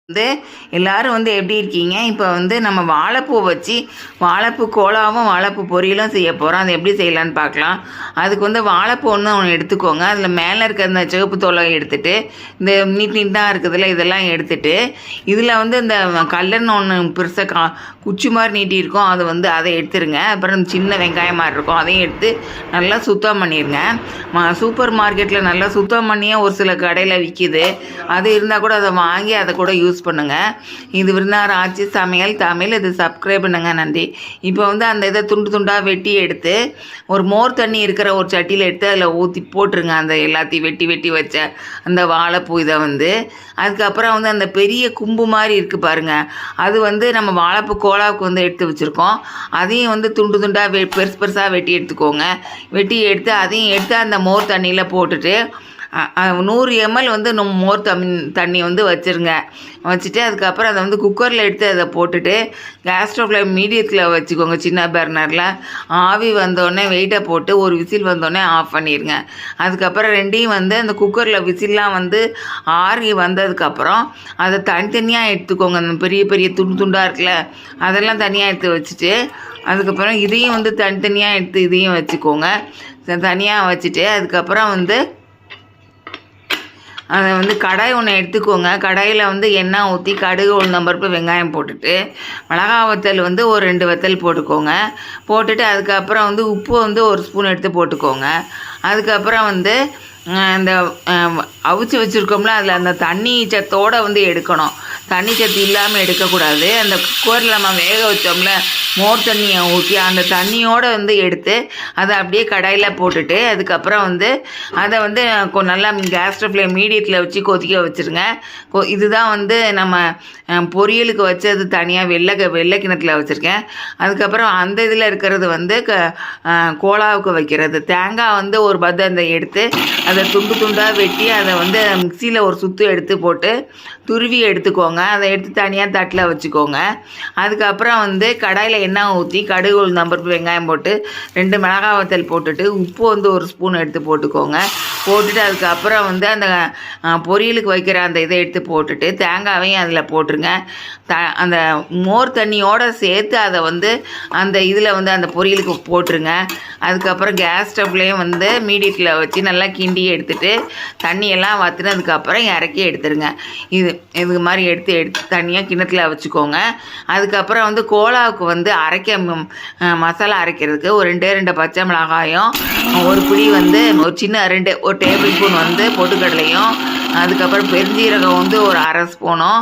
வந்து எல்லாரும் வந்து எப்படி இருக்கீங்க? இப்போ வந்து நம்ம வாழைப்பூ வச்சு வாழைப்பூ கோலாவும், வாழைப்பூ பொரியலும் செய்ய போகிறோம். அது எப்படி செய்யலான்னு பார்க்கலாம். அதுக்கு வந்து வாழைப்பூ ஒன்று எடுத்துக்கோங்க. அதில் மேலே இருக்க அந்த சிவப்பு தோலை எடுத்துட்டு, இந்த நீட்டாக இருக்குதுல்ல இதெல்லாம் எடுத்துட்டு, இதில் வந்து இந்த கல்லெண்ணெய் ஒன்று பெருசாக குச்சி மாதிரி நீட்டி இருக்கும். அது வந்து அதை எடுத்துருங்க. அப்புறம் சின்ன வெங்காயம் மாதிரி இருக்கும். அதையும் எடுத்து நல்லா சுத்தம் பண்ணிடுங்க. சூப்பர் மார்க்கெட்டில் நல்லா சுத்தம் பண்ணியே ஒரு சில கடையில் விற்கிது. அது இருந்தால் கூட அதை வாங்கி அதை கூட யூஸ் பண்ணுங்கள். இது விருந்தார் ஆட்சி சமையல் தமிழ். இது சப்ஸ்கிரைப் பண்ணுங்க. நன்றி. இப்போ வந்து அந்த இதை துண்டு துண்டாக வெட்டி எடுத்து ஒரு மோர் தண்ணி இருக்கிற ஒரு சட்டியில் எடுத்து அதில் ஊற்றி போட்டுருங்க. அந்த எல்லாத்தையும் வெட்டி வெட்டி வச்ச அந்த வாழைப்பூ இதை வந்து அதுக்கப்புறம் வந்து அந்த பெரிய கும்பு மாதிரி இருக்குது பாருங்கள், அது வந்து நம்ம வாழைப்பூ கோலாவுக்கு வந்து எடுத்து வச்சுருக்கோம். அதையும் வந்து துண்டு துண்டாக பெருசு பெருசாக வெட்டி எடுத்துக்கோங்க. வெட்டி எடுத்து அதையும் எடுத்து அந்த மோர் தண்ணியில் போட்டுட்டு 100 ml வந்து மோர் தண்ணி வந்து வச்சுருங்க. வச்சுட்டு அதுக்கப்புறம் அதை வந்து குக்கரில் எடுத்து அதை போட்டுட்டு கேஸ் ஸ்டவ்வில் மீடியத்தில் வச்சுக்கோங்க. சின்ன பர்னரில் ஆவி வந்தோடனே வெயிட்டை போட்டு ஒரு விசில் வந்தோடனே ஆஃப் பண்ணிடுங்க. அதுக்கப்புறம் ரெண்டையும் வந்து அந்த குக்கரில் விசில்லாம் வந்து ஆறி வந்ததுக்கப்புறம் அதை தனித்தனியாக எடுத்துக்கோங்க. அந்த பெரிய பெரிய துண்டு துண்டாக இருக்குல்ல அதெல்லாம் தனியாக எடுத்து வச்சுட்டு அதுக்கப்புறம் இதையும் வந்து தனித்தனியாக எடுத்து இதையும் வச்சுக்கோங்க. தனியாக வச்சுட்டு அதுக்கப்புறம் வந்து அதை வந்து கடாய் ஒன்று எடுத்துக்கோங்க. கடாயில் வந்து எண்ணெய் ஊற்றி கடுகு உளுந்தம்பருப்பு வெங்காயம் போட்டுட்டு மிளகா வத்தல் வந்து ஒரு 2 வத்தல் போட்டுக்கோங்க. போட்டுட்டு அதுக்கப்புறம் வந்து உப்பு வந்து 1 ஸ்பூன் எடுத்து போட்டுக்கோங்க. அதுக்கப்புறம் வந்து அந்த அவிச்சு வச்சுருக்கோம்ல அதில் அந்த தண்ணி சத்தோடு வந்து எடுக்கணும். தண்ணி சத்து இல்லாமல் எடுக்கக்கூடாது. அந்த குக்கரில் நம்ம வேக வச்சோம்ல மோர் தண்ணியை ஊற்றி அந்த தண்ணியோடு வந்து எடுத்து அதை அப்படியே கடாயில் போட்டுட்டு அதுக்கப்புறம் வந்து அதை வந்து நல்லா கேஸ் ஸ்டவ்வில் மீடியத்தில் வச்சு கொதிக்க வச்சுருங்க. இதுதான் வந்து நம்ம பொரியலுக்கு வச்சது தனியாக வெள்ளை கிணத்துல வச்சுருக்கேன். அதுக்கப்புறம் அந்த இதில் இருக்கிறது வந்து கோலாவுக்கு வைக்கிறது. தேங்காய் வந்து ஒரு அந்த எடுத்து அதை துண்டு துண்டாக வெட்டி அதை வந்து மிக்சியில் ஒரு சுற்று எடுத்து போட்டு துருவி எடுத்துக்கோங்க. அதை எடுத்து தனியாக தட்டில் வச்சுக்கோங்க. அதுக்கப்புறம் வந்து கடாயில் எண்ணெய் ஊற்றி கடுகு உளுந்தம்பருப்பு வெங்காயம் போட்டு 2 மிளகா வத்தல் போட்டுட்டு உப்பு வந்து 1 ஸ்பூன் எடுத்து போட்டுக்கோங்க. போட்டுட்டு அதுக்கப்புறம் வந்து அந்த பொரியலுக்கு வைக்கிற அந்த இதை எடுத்து போட்டுட்டு தேங்காவையும் அதில் போட்டுருங்க. அந்த மோர் தண்ணியோடு சேர்த்து அதை வந்து அந்த இதில் வந்து அந்த பொரியலுக்கு போட்டுருங்க. அதுக்கப்புறம் கேஸ் ஸ்டவ்லேயும் வந்து மீடியத்தில் வச்சு நல்லா கிண்டி எடுத்துட்டு தண்ணியெல்லாம் வற்றினதுக்கப்புறம் இறக்கி எடுத்துருங்க. இது மாதிரி எடுத்து தனியாக கிணத்துல வச்சுக்கோங்க. அதுக்கப்புறம் வந்து கோலாவுக்கு வந்து மசாலா அரைக்கிறதுக்கு ஒரு 2 பச்சை மிளகாயும் ஒரு புளி வந்து ஒரு சின்ன 1 டேபிள் ஸ்பூன் வந்து பொட்டுக்கடலையும் அதுக்கப்புறம் பெருஞ்சீரகம் வந்து ஒரு 1/2 ஸ்பூனும்